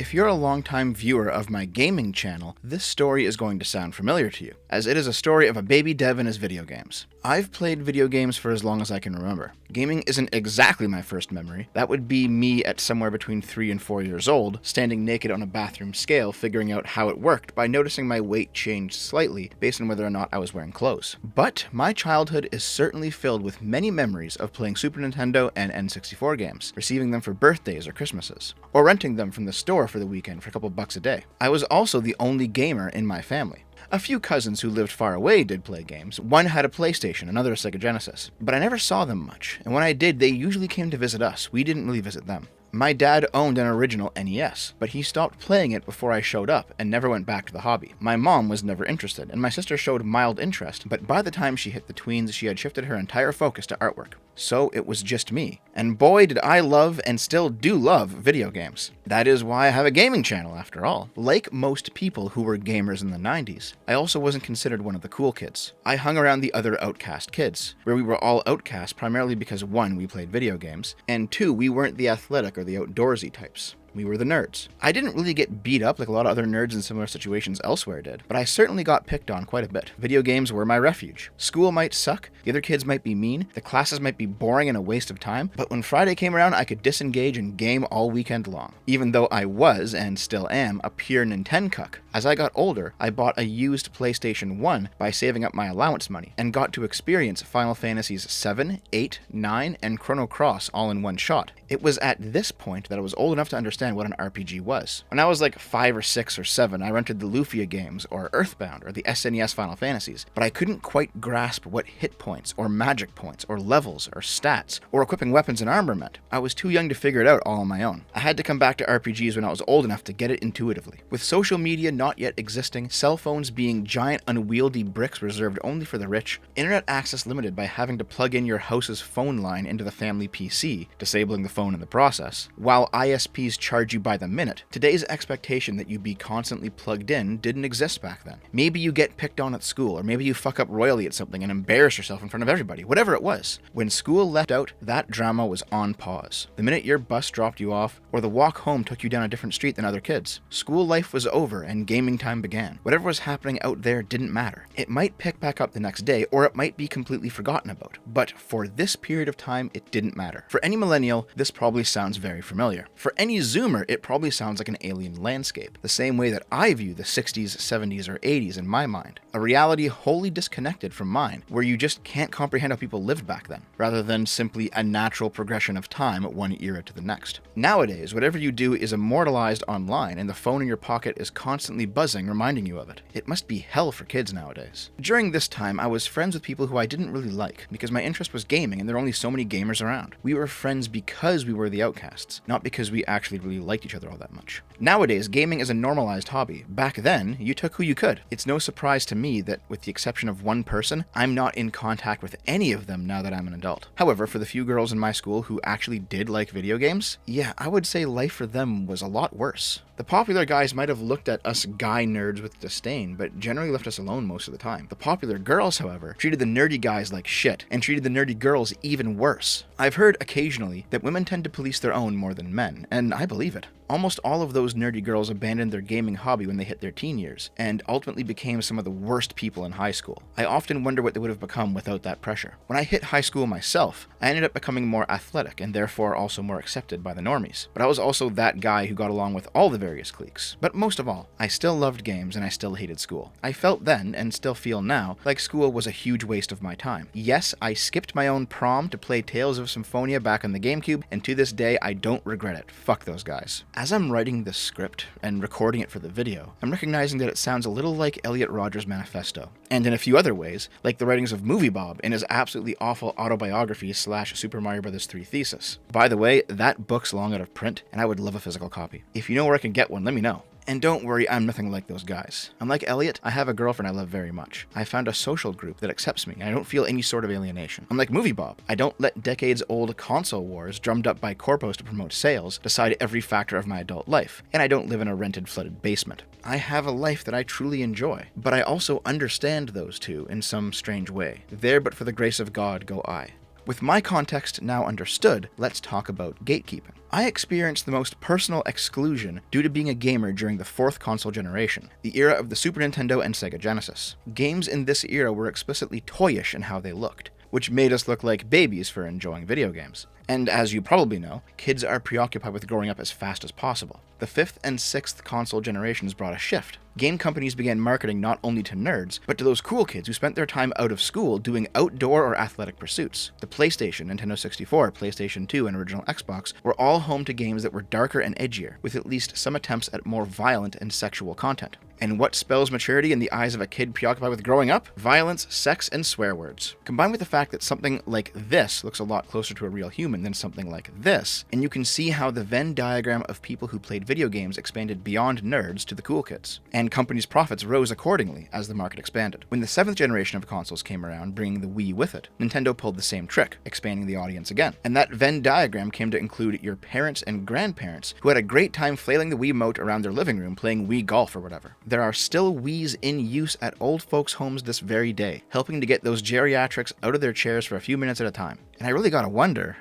If you're a longtime viewer of my gaming channel, this story is going to sound familiar to you, as it is a story of a baby dev and his video games. I've played video games for as long as I can remember. Gaming isn't exactly my first memory. That would be me at somewhere between 3 and 4 years old, standing naked on a bathroom scale figuring out how it worked by noticing my weight changed slightly based on whether or not I was wearing clothes. But my childhood is certainly filled with many memories of playing Super Nintendo and N64 games, receiving them for birthdays or Christmases, or renting them from the store for the weekend for a couple bucks a day. I was also the only gamer in my family. A few cousins who lived far away did play games. One had a PlayStation, another a Sega Genesis. But I never saw them much, and when I did, they usually came to visit us. We didn't really visit them. My dad owned an original NES, but he stopped playing it before I showed up and never went back to the hobby. My mom was never interested, and my sister showed mild interest, but by the time she hit the tweens, she had shifted her entire focus to artwork. So it was just me. And boy, did I love and still do love video games. That is why I have a gaming channel, after all. Like most people who were gamers in the 90s, I also wasn't considered one of the cool kids. I hung around the other outcast kids, where we were all outcast primarily because 1, we played video games, and 2, we weren't the athletic or the outdoorsy types. We were the nerds. I didn't really get beat up like a lot of other nerds in similar situations elsewhere did, but I certainly got picked on quite a bit. Video games were my refuge. School might suck, the other kids might be mean, the classes might be boring and a waste of time, but when Friday came around, I could disengage and game all weekend long. Even though I was, and still am, a pure Nintendo cuck. As I got older, I bought a used PlayStation 1 by saving up my allowance money, and got to experience Final Fantasies 7, 8, 9, and Chrono Cross all in one shot. It was at this point that I was old enough to understand what an RPG was. When I was like 5 or 6 or 7, I rented the Lufia games, or Earthbound, or the SNES Final Fantasies, but I couldn't quite grasp what hit points, or magic points, or levels, or stats, or equipping weapons and armor meant. I was too young to figure it out all on my own. I had to come back to RPGs when I was old enough to get it intuitively. With social media not yet existing, cell phones being giant unwieldy bricks reserved only for the rich, internet access limited by having to plug in your house's phone line into the family PC, disabling the phone in the process, while ISPs charge you by the minute, today's expectation that you be constantly plugged in didn't exist back then. Maybe you get picked on at school, or maybe you fuck up royally at something and embarrass yourself in front of everybody, whatever it was. When school left out, that drama was on pause. The minute your bus dropped you off, or the walk home took you down a different street than other kids, school life was over and gaming time began. Whatever was happening out there didn't matter. It might pick back up the next day, or it might be completely forgotten about, but for this period of time, it didn't matter. For any millennial, this probably sounds very familiar. For any Zoomer, it probably sounds like an alien landscape, the same way that I view the 60s, 70s, or 80s in my mind. A reality wholly disconnected from mine, where you just can't comprehend how people lived back then, rather than simply a natural progression of time at one era to the next. Nowadays, whatever you do is immortalized online, and the phone in your pocket is constantly buzzing, reminding you of it. It must be hell for kids nowadays. During this time, I was friends with people who I didn't really like, because my interest was gaming and there were only so many gamers around. We were friends because we were the outcasts, not because we actually really liked each other all that much. Nowadays, gaming is a normalized hobby. Back then, you took who you could. It's no surprise to me that, with the exception of one person, I'm not in contact with any of them now that I'm an adult. However, for the few girls in my school who actually did like video games, yeah, I would say life for them was a lot worse. The popular guys might have looked at us guy nerds with disdain, but generally left us alone most of the time. The popular girls, however, treated the nerdy guys like shit, and treated the nerdy girls even worse. I've heard occasionally that women tend to police their own more than men, and I believe it. Almost all of those nerdy girls abandoned their gaming hobby when they hit their teen years, and ultimately became some of the worst people in high school. I often wonder what they would have become without that pressure. When I hit high school myself, I ended up becoming more athletic, and therefore also more accepted by the normies. But I was also that guy who got along with all the various cliques. But most of all, I still loved games and I still hated school. I felt then, and still feel now, like school was a huge waste of my time. Yes, I skipped my own prom to play Tales of Symphonia back on the GameCube, and to this day, I don't regret it. Fuck those guys. As I'm writing this script and recording it for the video, I'm recognizing that it sounds a little like Elliot Rodger's manifesto, and in a few other ways, like the writings of Movie Bob in his absolutely awful autobiography / Super Mario Bros. 3 thesis. By the way, that book's long out of print, and I would love a physical copy. If you know where I can get one, let me know. And don't worry, I'm nothing like those guys. Unlike Elliot, I have a girlfriend I love very much. I found a social group that accepts me, and I don't feel any sort of alienation. Unlike Movie Bob, I don't let decades-old console wars drummed up by corpos to promote sales decide every factor of my adult life, and I don't live in a rented, flooded basement. I have a life that I truly enjoy, but I also understand those two in some strange way. There but for the grace of God go I. With my context now understood, let's talk about gatekeeping. I experienced the most personal exclusion due to being a gamer during the 4th console generation, the era of the Super Nintendo and Sega Genesis. Games in this era were explicitly toyish in how they looked, which made us look like babies for enjoying video games. And as you probably know, kids are preoccupied with growing up as fast as possible. The 5th and 6th console generations brought a shift. Game companies began marketing not only to nerds, but to those cool kids who spent their time out of school doing outdoor or athletic pursuits. The PlayStation, Nintendo 64, PlayStation 2, and original Xbox were all home to games that were darker and edgier, with at least some attempts at more violent and sexual content. And what spells maturity in the eyes of a kid preoccupied with growing up? Violence, sex, and swear words. Combined with the fact that something like this looks a lot closer to a real human than something like this, and you can see how the Venn diagram of people who played video games expanded beyond nerds to the cool kids. And companies' profits rose accordingly as the market expanded. When the 7th generation of consoles came around, bringing the Wii with it, Nintendo pulled the same trick, expanding the audience again. And that Venn diagram came to include your parents and grandparents who had a great time flailing the Wiimote around their living room playing Wii Golf or whatever. There are still Wiis in use at old folks' homes this very day, helping to get those geriatrics out of their chairs for a few minutes at a time. And I really gotta wonder,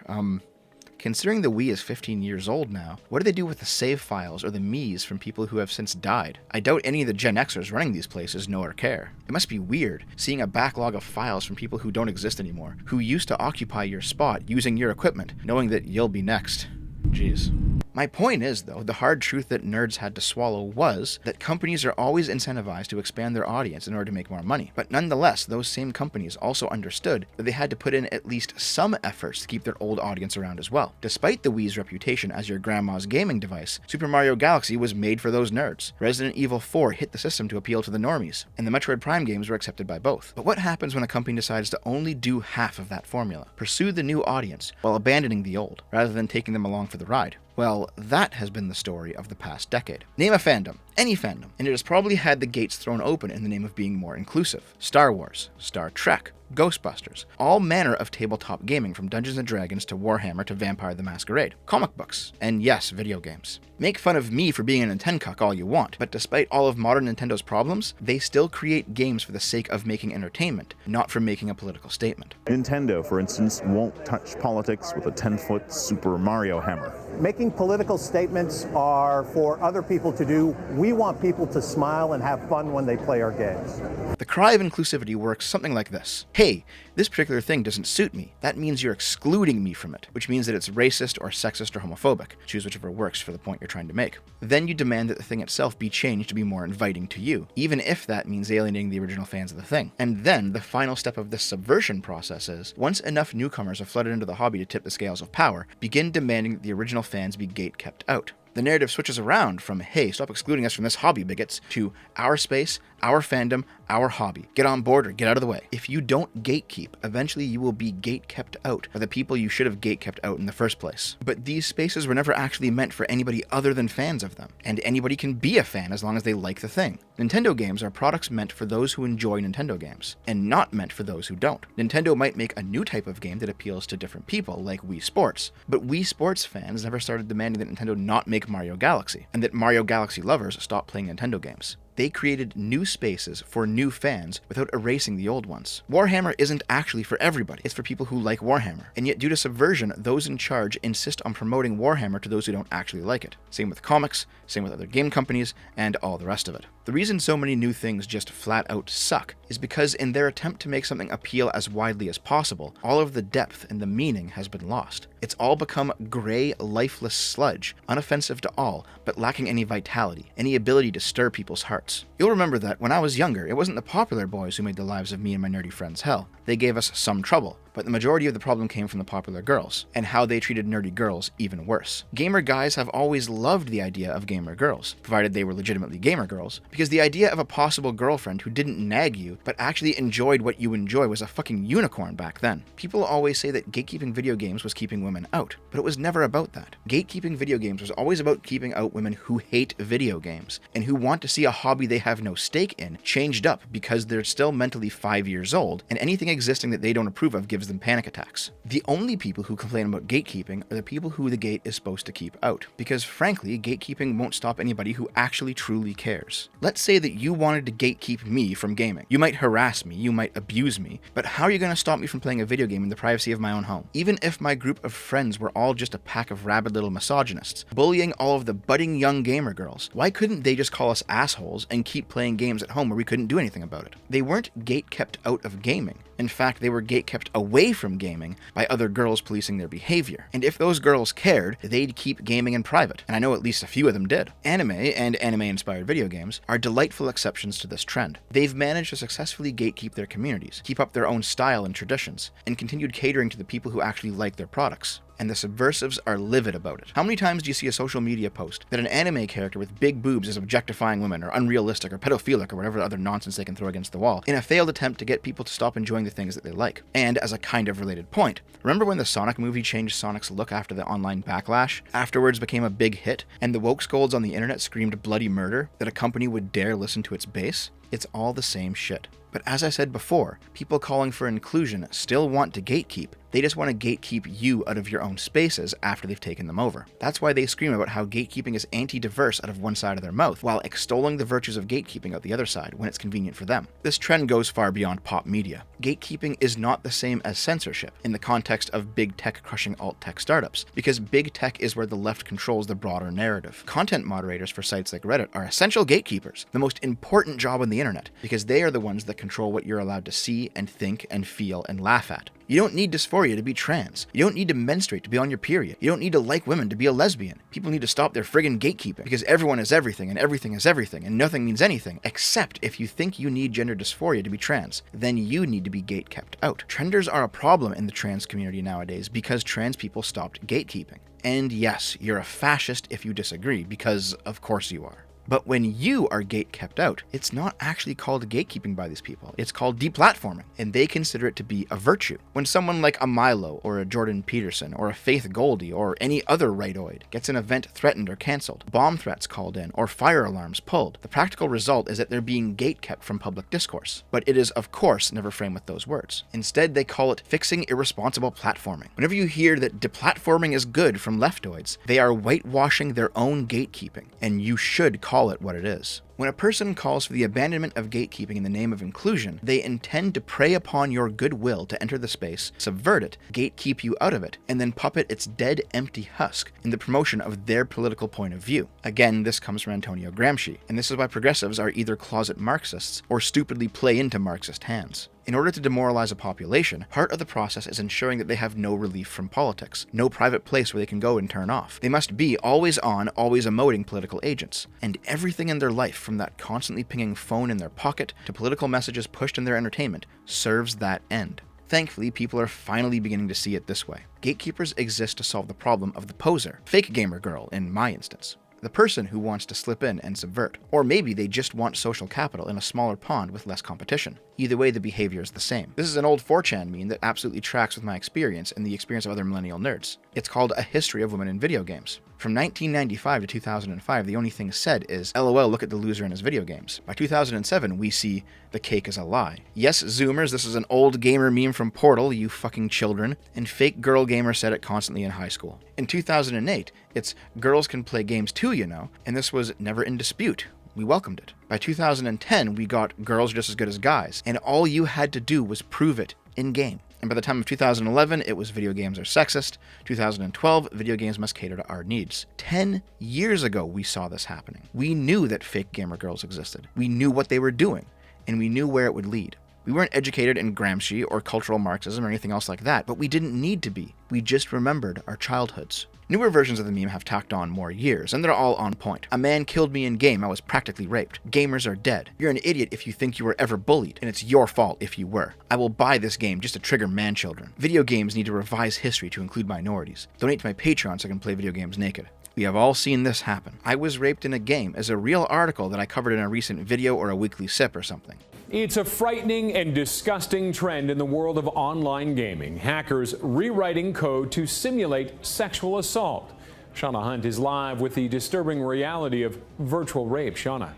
considering the Wii is 15 years old now, what do they do with the save files or the Miis from people who have since died? I doubt any of the Gen Xers running these places know or care. It must be weird seeing a backlog of files from people who don't exist anymore, who used to occupy your spot using your equipment, knowing that you'll be next. Jeez. My point is, though, the hard truth that nerds had to swallow was that companies are always incentivized to expand their audience in order to make more money. But nonetheless, those same companies also understood that they had to put in at least some efforts to keep their old audience around as well. Despite the Wii's reputation as your grandma's gaming device, Super Mario Galaxy was made for those nerds. Resident Evil 4 hit the system to appeal to the normies, and the Metroid Prime games were accepted by both. But what happens when a company decides to only do half of that formula? Pursue the new audience while abandoning the old, rather than taking them along for the ride? Well, that has been the story of the past decade. Name a fandom, any fandom, and it has probably had the gates thrown open in the name of being more inclusive. Star Wars, Star Trek, Ghostbusters, all manner of tabletop gaming from Dungeons & Dragons to Warhammer to Vampire the Masquerade, comic books, and yes, video games. Make fun of me for being a Nintendocuck all you want, but despite all of modern Nintendo's problems, they still create games for the sake of making entertainment, not for making a political statement. Nintendo, for instance, won't touch politics with a 10-foot Super Mario hammer. Making political statements are for other people to do. We want people to smile and have fun when they play our games. The cry of inclusivity works something like this. Hey, this particular thing doesn't suit me. That means you're excluding me from it, which means that it's racist or sexist or homophobic. Choose whichever works for the point you're trying to make. Then you demand that the thing itself be changed to be more inviting to you, even if that means alienating the original fans of the thing. And then the final step of this subversion process is, once enough newcomers have flooded into the hobby to tip the scales of power, begin demanding that the original fans be gate-kept out. The narrative switches around from, hey, stop excluding us from this hobby, bigots, to our space, our fandom, our hobby. Get on board or get out of the way. If you don't gatekeep, eventually you will be gate-kept out by the people you should have gate-kept out in the first place. But these spaces were never actually meant for anybody other than fans of them, and anybody can be a fan as long as they like the thing. Nintendo games are products meant for those who enjoy Nintendo games, and not meant for those who don't. Nintendo might make a new type of game that appeals to different people, like Wii Sports, but Wii Sports fans never started demanding that Nintendo not make Mario Galaxy, and that Mario Galaxy lovers stop playing Nintendo games. They created new spaces for new fans without erasing the old ones. Warhammer isn't actually for everybody. It's for people who like Warhammer. And yet, due to subversion, those in charge insist on promoting Warhammer to those who don't actually like it. Same with comics, same with other game companies, and all the rest of it. The reason so many new things just flat out suck is because in their attempt to make something appeal as widely as possible, all of the depth and the meaning has been lost. It's all become gray, lifeless sludge, unoffensive to all, but lacking any vitality, any ability to stir people's hearts. You'll remember that when I was younger, it wasn't the popular boys who made the lives of me and my nerdy friends hell. They gave us some trouble, but the majority of the problem came from the popular girls, and how they treated nerdy girls even worse. Gamer guys have always loved the idea of gamer girls, provided they were legitimately gamer girls, because the idea of a possible girlfriend who didn't nag you, but actually enjoyed what you enjoy was a fucking unicorn back then. People always say that gatekeeping video games was keeping women out, but it was never about that. Gatekeeping video games was always about keeping out women who hate video games, and who want to see a hobby they have no stake in changed up because they're still mentally 5 years old, and anything existing that they don't approve of gives gives them panic attacks. The only people who complain about gatekeeping are the people who the gate is supposed to keep out, because frankly, gatekeeping won't stop anybody who actually truly cares. Let's say that you wanted to gatekeep me from gaming. You might harass me, you might abuse me, but how are you going to stop me from playing a video game in the privacy of my own home? Even if my group of friends were all just a pack of rabid little misogynists, bullying all of the budding young gamer girls, why couldn't they just call us assholes and keep playing games at home where we couldn't do anything about it? They weren't gate-kept out of gaming. In fact, they were gate-kept away from gaming by other girls policing their behavior. And if those girls cared, they'd keep gaming in private, and I know at least a few of them did. Anime and anime-inspired video games are delightful exceptions to this trend. They've managed to successfully gatekeep their communities, keep up their own style and traditions, and continued catering to the people who actually like their products. And the subversives are livid about it. How many times do you see a social media post that an anime character with big boobs is objectifying women, or unrealistic, or pedophilic, or whatever other nonsense they can throw against the wall, in a failed attempt to get people to stop enjoying the things that they like? And as a kind of related point, remember when the Sonic movie changed Sonic's look after the online backlash? Afterwards became a big hit, and the woke scolds on the internet screamed bloody murder that a company would dare listen to its base? It's all the same shit. But as I said before, people calling for inclusion still want to gatekeep. They just want to gatekeep you out of your own spaces after they've taken them over. That's why they scream about how gatekeeping is anti-diverse out of one side of their mouth, while extolling the virtues of gatekeeping out the other side when it's convenient for them. This trend goes far beyond pop media. Gatekeeping is not the same as censorship in the context of big tech crushing alt-tech startups, because big tech is where the left controls the broader narrative. Content moderators for sites like Reddit are essential gatekeepers, the most important job on the internet, because they are the ones that control what you're allowed to see and think and feel and laugh at. You don't need dysphoria to be trans. You don't need to menstruate to be on your period. You don't need to like women to be a lesbian. People need to stop their friggin' gatekeeping, because everyone is everything and everything is everything and nothing means anything, except if you think you need gender dysphoria to be trans, then you need to be gate-kept out. Trenders are a problem in the trans community nowadays because trans people stopped gatekeeping. And yes, you're a fascist if you disagree, because of course you are. But when you are gate-kept out, it's not actually called gatekeeping by these people. It's called deplatforming, and they consider it to be a virtue. When someone like a Milo, or a Jordan Peterson, or a Faith Goldie, or any other rightoid gets an event threatened or cancelled, bomb threats called in, or fire alarms pulled, the practical result is that they're being gate-kept from public discourse. But it is, of course, never framed with those words. Instead, they call it fixing irresponsible platforming. Whenever you hear that deplatforming is good from leftoids, they are whitewashing their own gatekeeping, and you should call it what it is. When a person calls for the abandonment of gatekeeping in the name of inclusion, they intend to prey upon your goodwill to enter the space, subvert it, gatekeep you out of it, and then puppet its dead, empty husk in the promotion of their political point of view. Again, this comes from Antonio Gramsci, and this is why progressives are either closet Marxists or stupidly play into Marxist hands. In order to demoralize a population, part of the process is ensuring that they have no relief from politics, no private place where they can go and turn off. They must be always on, always emoting political agents. And everything in their life, from that constantly pinging phone in their pocket to political messages pushed in their entertainment, serves that end. Thankfully, people are finally beginning to see it this way. Gatekeepers exist to solve the problem of the poser, fake gamer girl in my instance. The person who wants to slip in and subvert. Or maybe they just want social capital in a smaller pond with less competition. Either way, the behavior is the same. This is an old 4chan meme that absolutely tracks with my experience and the experience of other millennial nerds. It's called A History of Women in Video Games. From 1995 to 2005, the only thing said is, LOL, look at the loser in his video games. By 2007, we see the cake is a lie. Yes, Zoomers, this is an old gamer meme from Portal, you fucking children, and fake girl gamer said it constantly in high school. In 2008, it's girls can play games too, you know, and this was never in dispute. We welcomed it. By 2010, we got girls just as good as guys, and all you had to do was prove it in-game. And by the time of 2011, it was video games are sexist. 2012, video games must cater to our needs. 10 years ago, we saw this happening. We knew that fake gamer girls existed. We knew what they were doing, and we knew where it would lead. We weren't educated in Gramsci or cultural Marxism or anything else like that, but we didn't need to be. We just remembered our childhoods. Newer versions of the meme have tacked on more years, and they're all on point. A man killed me in game, I was practically raped. Gamers are dead. You're an idiot if you think you were ever bullied, and it's your fault if you were. I will buy this game just to trigger man-children. Video games need to revise history to include minorities. Donate to my Patreon so I can play video games naked. We have all seen this happen. I was raped in a game is a real article that I covered in a recent video or a weekly sip or something. It's a frightening and disgusting trend in the world of online gaming. Hackers rewriting code to simulate sexual assault. Shauna Hunt is live with the disturbing reality of virtual rape. Shauna.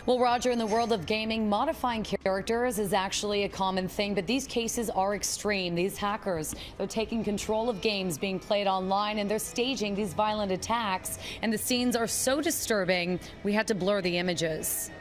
Well, Roger, in the world of gaming, modifying characters is actually a common thing, but these cases are extreme. These hackers, they're taking control of games being played online, and they're staging these violent attacks, and the scenes are so disturbing, we had to blur the images.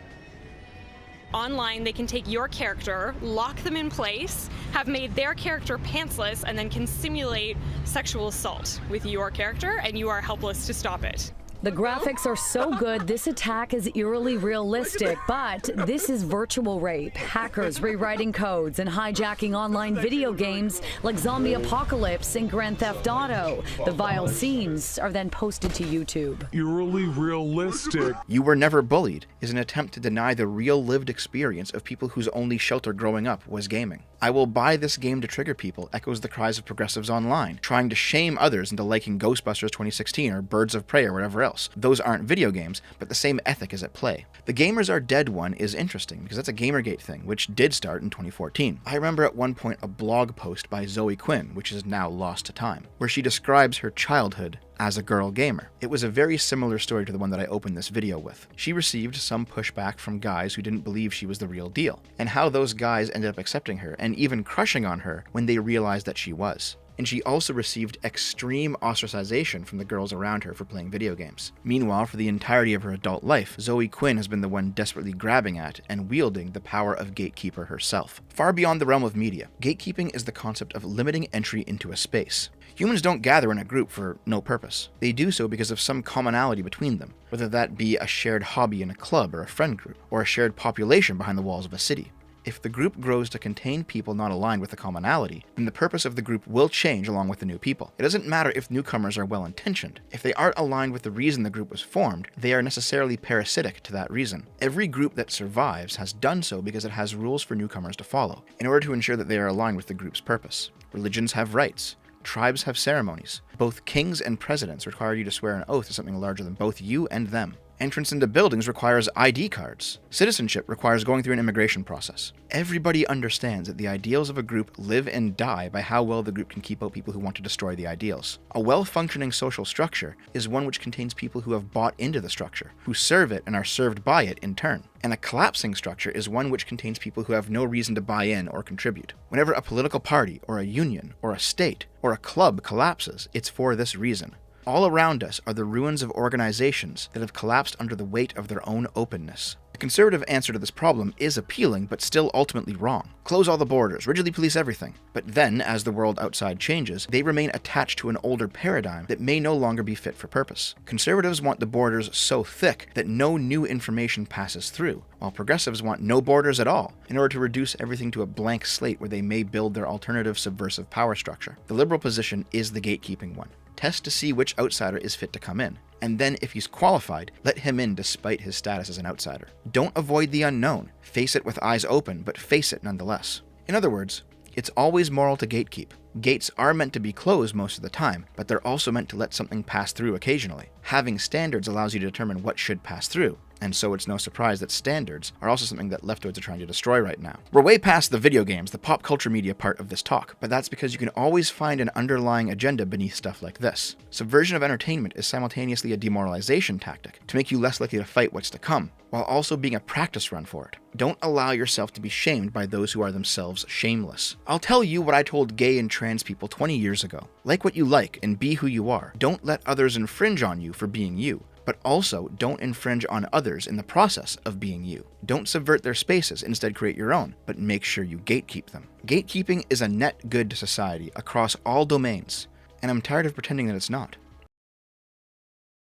Online, they can take your character, lock them in place, have made their character pantsless, and then can simulate sexual assault with your character, and you are helpless to stop it. The graphics are so good, this attack is eerily realistic, but this is virtual rape. Hackers rewriting codes and hijacking online video games like Zombie Apocalypse and Grand Theft Auto. The vile scenes are then posted to YouTube. Eerily realistic. You Were Never Bullied is an attempt to deny the real lived experience of people whose only shelter growing up was gaming. I will buy this game to trigger people echoes the cries of progressives online, trying to shame others into liking Ghostbusters 2016 or Birds of Prey or whatever else. Those aren't video games, but the same ethic is at play. The Gamers Are Dead one is interesting because that's a Gamergate thing, which did start in 2014. I remember at one point a blog post by Zoe Quinn, which is now lost to time, where she describes her childhood as a girl gamer. It was a very similar story to the one that I opened this video with. She received some pushback from guys who didn't believe she was the real deal, and how those guys ended up accepting her and even crushing on her when they realized that she was. And she also received extreme ostracization from the girls around her for playing video games. Meanwhile, for the entirety of her adult life, Zoe Quinn has been the one desperately grabbing at and wielding the power of gatekeeper herself. Far beyond the realm of media, gatekeeping is the concept of limiting entry into a space. Humans don't gather in a group for no purpose. They do so because of some commonality between them, whether that be a shared hobby in a club or a friend group, or a shared population behind the walls of a city. If the group grows to contain people not aligned with the commonality, then the purpose of the group will change along with the new people. It doesn't matter if newcomers are well-intentioned. If they aren't aligned with the reason the group was formed, they are necessarily parasitic to that reason. Every group that survives has done so because it has rules for newcomers to follow, in order to ensure that they are aligned with the group's purpose. Religions have rights. Tribes have ceremonies. Both kings and presidents require you to swear an oath to something larger than both you and them. Entrance into buildings requires ID cards. Citizenship requires going through an immigration process. Everybody understands that the ideals of a group live and die by how well the group can keep out people who want to destroy the ideals. A well-functioning social structure is one which contains people who have bought into the structure, who serve it and are served by it in turn. And a collapsing structure is one which contains people who have no reason to buy in or contribute. Whenever a political party, or a union, or a state, or a club collapses, it's for this reason. All around us are the ruins of organizations that have collapsed under the weight of their own openness. The conservative answer to this problem is appealing, but still ultimately wrong. Close all the borders, rigidly police everything. But then, as the world outside changes, they remain attached to an older paradigm that may no longer be fit for purpose. Conservatives want the borders so thick that no new information passes through, while progressives want no borders at all, in order to reduce everything to a blank slate where they may build their alternative subversive power structure. The liberal position is the gatekeeping one. Test to see which outsider is fit to come in, and then if he's qualified, let him in despite his status as an outsider. Don't avoid the unknown. Face it with eyes open, but face it nonetheless. In other words, it's always moral to gatekeep. Gates are meant to be closed most of the time, but they're also meant to let something pass through occasionally. Having standards allows you to determine what should pass through, and so it's no surprise that standards are also something that leftoids are trying to destroy right now. We're way past the video games, the pop culture media part of this talk, but that's because you can always find an underlying agenda beneath stuff like this. Subversion of entertainment is simultaneously a demoralization tactic to make you less likely to fight what's to come, while also being a practice run for it. Don't allow yourself to be shamed by those who are themselves shameless. I'll tell you what I told gay and trans people 20 years ago. Like what you like and be who you are. Don't let others infringe on you for being you. But also, don't infringe on others in the process of being you. Don't subvert their spaces, instead create your own, but make sure you gatekeep them. Gatekeeping is a net good to society across all domains, and I'm tired of pretending that it's not.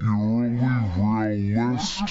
Eerily realistic.